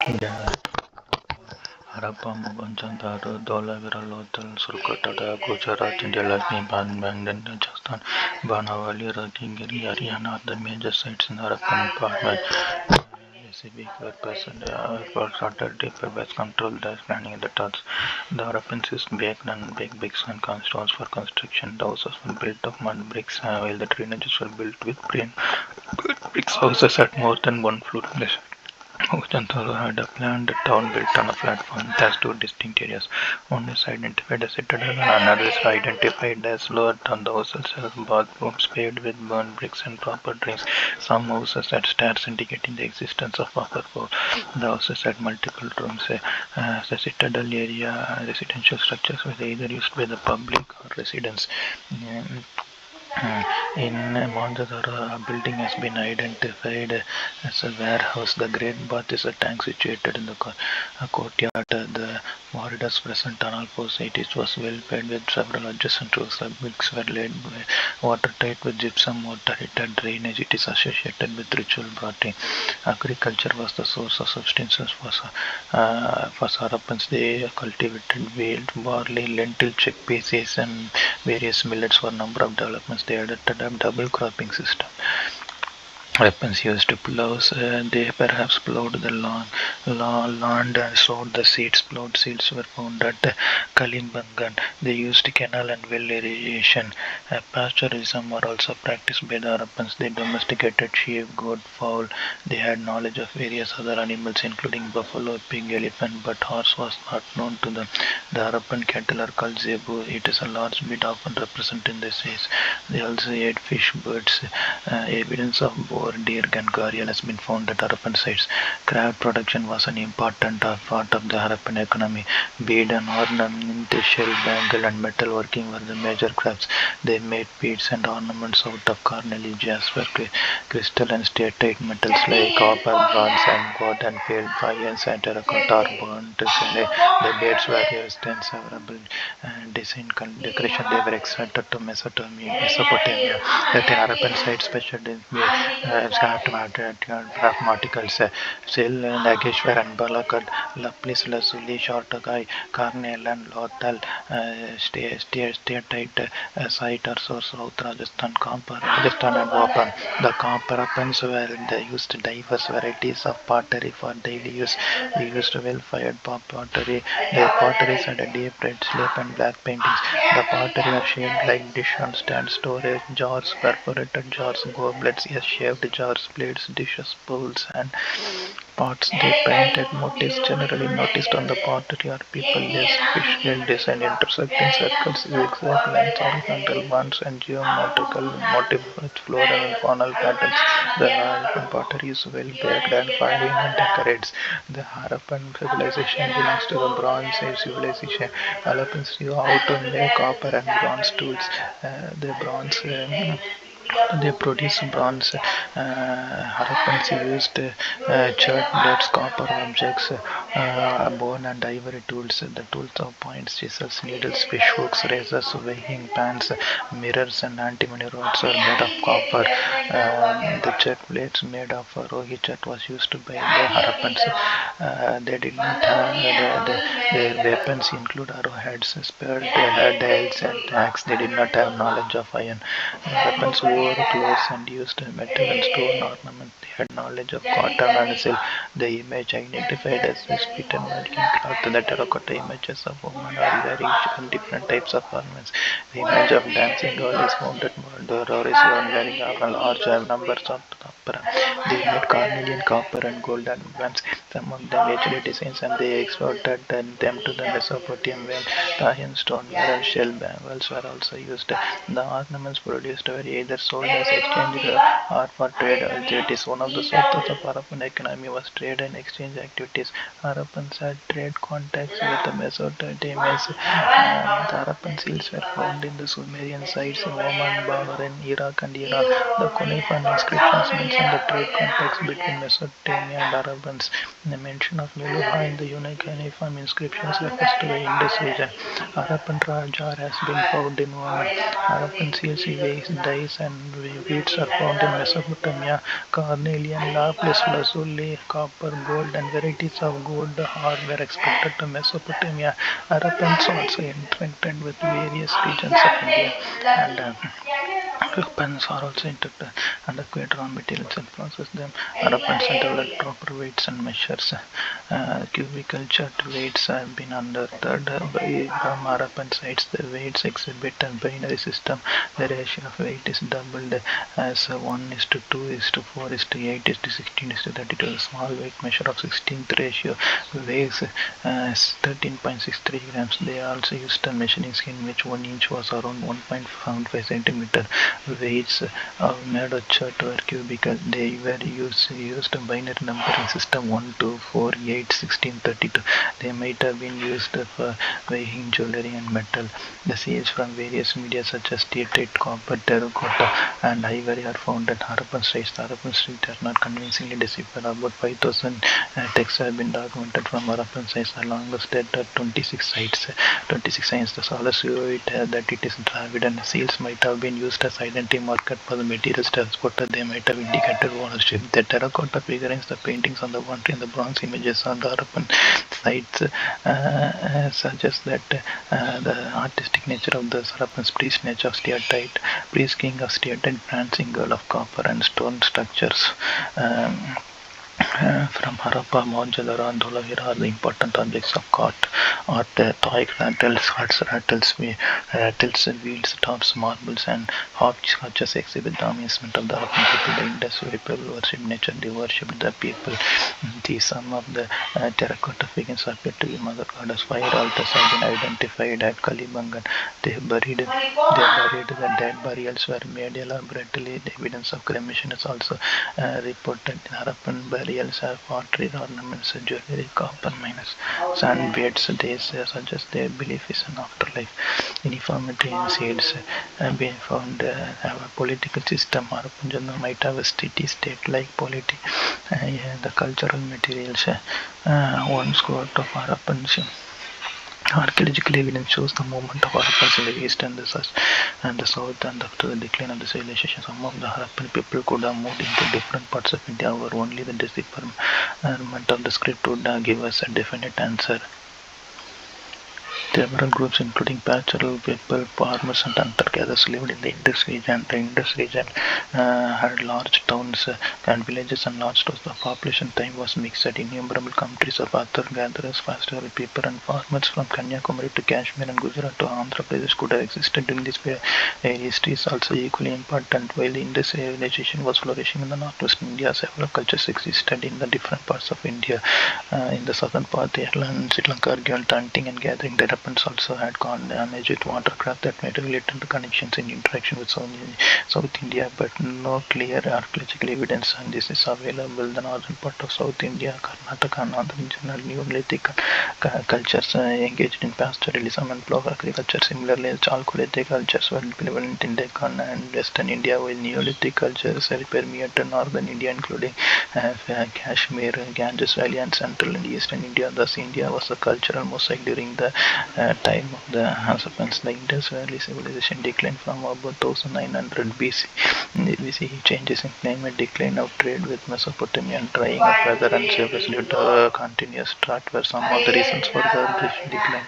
Yeah. Harappa, Mohenjo-daro, Dholavira, Lothal, Surkotada, Gujarat, India, Lakshmi, Bangladesh, Rajasthan, Banawali, Ratnagiri, Haryana are the major sites in Harappan Empire. Civic for Saturday for best control the planning and the tasks. The Harappans used baked bricks and stones for construction. The houses were built of mud bricks, while the drainages were built with plain bricks. Houses had more than one floor. Mohenjo-daro had a planned town built on a platform. It has two distinct areas. One is identified as citadel and another is identified as lower town. The houses have bathrooms paved with burnt bricks and proper drains. Some houses had stairs indicating the existence of upper floor. The houses had multiple rooms. The citadel area residential structures were either used by the public or residents. In Mohenjo-daro, a building has been identified as a warehouse. The Great Bath is a tank situated in the courtyard. The corridors present on all four sides. It was well paved with several adjacent roofs. The bricks were laid watertight with gypsum mortar. It had drainage. It is associated with ritual bathing. Agriculture was the source of subsistence for Harappans. They cultivated wheat, barley, lentil, chickpeas, and various millets for a number of developments. They adopted a double cropping system. Weapons used plows. They perhaps plowed the land and sowed the seeds. Plowed seeds were found at Kalimbangan. They used canal and well irrigation. Pastoralism were also practiced by the Harappans. They domesticated sheep, goat, fowl. They had knowledge of various other animals, including buffalo, pig, elephant, but horse was not known to them. The Harappan cattle are called zebu. It is a large breed often represented in the says. They also ate fish, birds. Evidence of boar, deer, and gharial has been found at Harappan sites. Craft production was an important part of the Harappan economy. Bead and ornament, shell, bangle, and metalworking were the major crafts. They made beads and ornaments out of cornelian, jasper, crystal, and steatite metals like copper, bronze, and gold, and field bronze and terracotta are burnt. The beads were used in several design decoration. They were extracted to Mesopotamia. The Harappan site specialized in mathematics, Sil, Nageshwar, and Balakad, Lapis Lazuli, Shortagai, Carnel, and Lothal, Steatite, site or source South Rajasthan, Kampar, Rajasthan, and Vapan. The Harappans used diverse varieties of pottery for daily use. They used well-fired pottery. Their potteries had a deep red slate and black paintings. The pottery are shaped like dish and stand storage jars, perforated jars, goblets, shaved jars, plates, dishes, bowls, and pots. They painted motifs generally noticed on the pottery are people, fish scale design, intersecting circles, zigzag lines, horizontal bands, and geometrical motifs with floral and faunal patterns. The Harappan pottery is well baked and fine and decorates. The Harappan civilization belongs to the Bronze Age civilization. Harappans knew how to make copper and bronze tools. They produce bronze. Harappans used charred blades, copper objects, bone and ivory tools. The tools of points, chisels, needles, fish hooks, razors, weighing pans, mirrors, and antimony rods are made of copper. The check blades made of rogi chat was used by the Harappans. They did not have their weapons include arrowheads, spear, dials, and axe. They did not have knowledge of iron. Weapons wore clothes and used metal and stone ornament. They had knowledge of cotton and silk. The image identified as spit and American cloth. The terracotta images of women are wearing different types of ornaments. The image of dancing doll is found at Moldor is one wearing a large numbers of opera. They made carnelian, copper, and gold advance. Some of them HD designs and they exported them to the Mesopotamian. Iron, stoneware, and shell bangles were also used. The ornaments produced were either sold as exchange or for trade activities. One of the sources of Harappan economy was trade and exchange activities. Harappan Harappans had trade contacts with the Mesopotamians. The Harappan seals were found in the Sumerian sites in Oman, Bahrain, Iraq, and Iran. The cuneiform inscriptions mention the trade contacts between Mesopotamia and Harappans. The mention of Meluha in the unique cuneiform inscriptions refers to the Indus region. Harappan jar has been found in Oman. Harappan seals, vase, dice, and beads are found in Mesopotamia. Carnelian, lapis lazuli, copper, gold, and varieties of gold ore were exported to Mesopotamia. Harappans also interacted with various regions of India, and Harappans are also interested and acquired raw materials and process them. Harappans developed proper weights and measures. Cubical chart weights have been unearthed from Harappan sites. The weights exhibit a binary system. The ratio of weight is doubled as 1:2:4:8:16:32. The small weight measure of 16th ratio weighs 13.63 grams. They also used a measuring scale in which 1 inch was around 1.5 centimeter. Weights made of chart were cubical. They were used a binary numbering system 1:2:4:8:16:32. They might have been used for weighing jewelry and metal. The seals from various media such as steatite, copper, terracotta, and ivory are found at Harappan sites. The Harappan sites are not convincingly deciphered. About 5,000 texts have been documented from Harappan sites along the state at 26 sites. 26 signs. The scholars view that it is Dravidian. Seals might have been used as identity marker for the materials transported. They might have indicated ownership. The terracotta figurines, the paintings on the boundary, and the bronze images on the Harappan sites suggest that the artistic nature of the Harappans, priest nature of steatite, priest king of steatite, prancing girl of copper, and stone structures. From Harappa, Mohenjo-daro, and Dholavira are the important objects of art. Toy rattles, hearts, rattles, wheels, tops, marbles, and hopscotches exhibit the amusement of the Harappan people. The Indus people worshipped nature, they worshipped the people. Some of the terracotta figures appear to be mother goddess. 5 altars have been identified at Kalibangan. They buried the dead. Burials were made elaborately. The evidence of cremation is also reported. In Harappan burials have pottery, ornaments, jewelry, copper miners, sand beads. They suggest their belief is an afterlife. Uniformity in seeds have been found have a political system. Harappan Jannah might have a steady state-like polity. The cultural materials, one squad of Harappans. Archaeological evidence shows the movement of Harappans in the east and the south, and after the decline of the civilization. Some of the Harappan people could have moved into different parts of India, however, only the decipherment of the script would give us a definite answer. Several groups including pastoral people, farmers and hunter-gatherers lived in the Indus region. The Indus region had large towns and villages and large stores. The population time was mixed. Innumerable countries of hunter-gatherers, pastoral people and farmers from Kanyakumari to Kashmir and Gujarat to Andhra Pradesh could have existed in this area. History is also equally important. While the Indus civilization was flourishing in the northwest India, several cultures existed in the different parts of India. In the southern part, Kerala and Sri Lanka argued hunting and gathering. The Harappans also had managed with watercraft that made related to connections and interaction with South India, but no clear archaeological evidence on this is available. The northern part of South India, Karnataka, and northern regional Neolithic cultures engaged in pastoralism and plough agriculture. Similarly, Chalcolithic cultures were prevalent in Deccan and western India, while Neolithic cultures permeated northern India, including Kashmir, Ganges Valley, and central and eastern India. Thus, India was a cultural mosaic during the time of the Harappans. The Indus Valley civilization declined from about 1900 BC. We see changes in climate, decline of trade with Mesopotamia, and drying of weather and surface due to continuous drought were some of the reasons for the decline.